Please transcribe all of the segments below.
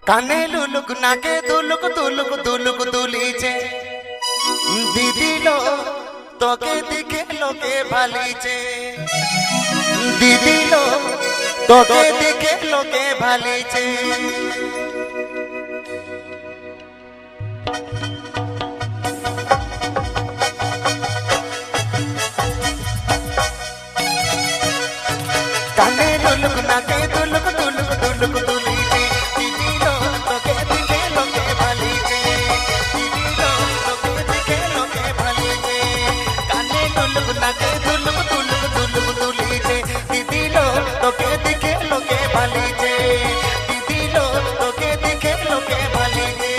কানে লুলুক নাকে দুলুক দুলুক দুলুক দুলিছে দিদিলো তোকে দেখে লোকে ভালিছে দিদিলো তোকে দেখে লোকে ভালিছে কানে লুলুক নাকে দুলুক দুলুক দুলুক দুলিছে দিদিলো তোকে দেখে লোকে ভালিছে দিদিলো তোকে দেখে লোকে ভালিছে কানে লুলুক নাকে দুলুক দুলুক দুলুক দুলিছে দিদিলো তোকে দেখে লোকে ভালিছে দিদিলো তোকে দেখে লোকে ভালিছে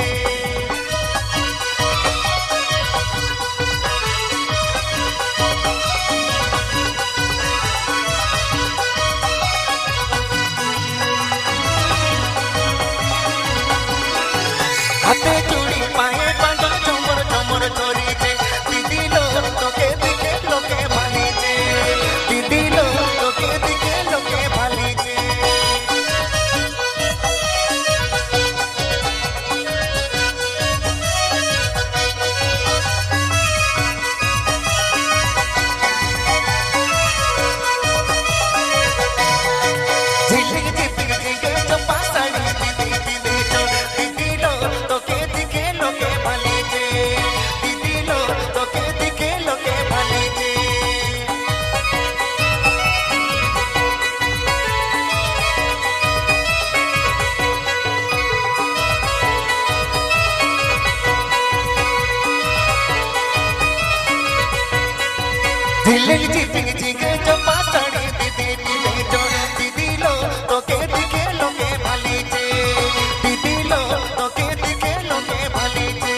হাতে চুড়ি পায়ে পাঁচন চমর চমর চড়িছে দিদিলো তোকে দেখে লোকে ভালিছে দিদিলো তোকে দেখে লোকে ভালিছে ঝিলিক ঝিলিক ঝিকে চম্পা শাড়ি দিদি দিদি দিদিলো তোকে দেখে লোকে ভালিছে দিদিলো তোকে দেখে লোকে ভালিছে ঝিলিক ঝিলিক ঝিকে চম্পা শাড়ি দিদি দিদি দিদিলো তোকে দেখে লোকে ভালিছে দিদিলো তোকে দেখে লোকে ভালিছে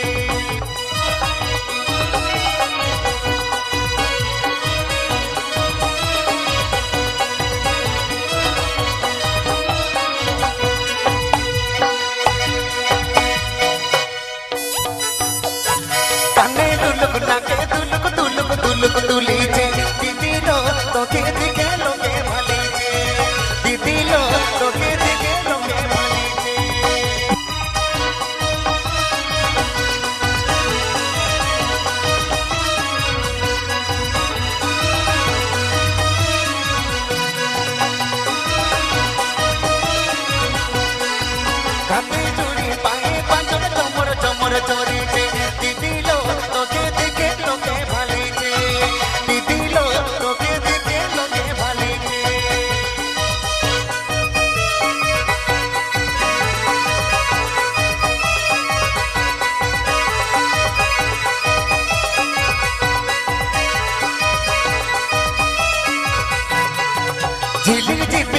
কানে দুলুক নাকে দুলুক দুলুক দুলুক দুলিছে দিদিলো তোকে দেখে লোকে ভালিছে দিদিলো তোকে দেখে লোকে ভালিছে হাতে চুড়ি পায়ে পাঁচন চমর চমর চড়িছে দিদিলো তোকে দেখে লোকে ভালিছে দিদিলো তোকে দেখে লোকে ভালিছে ঝিলিক ঝিলিক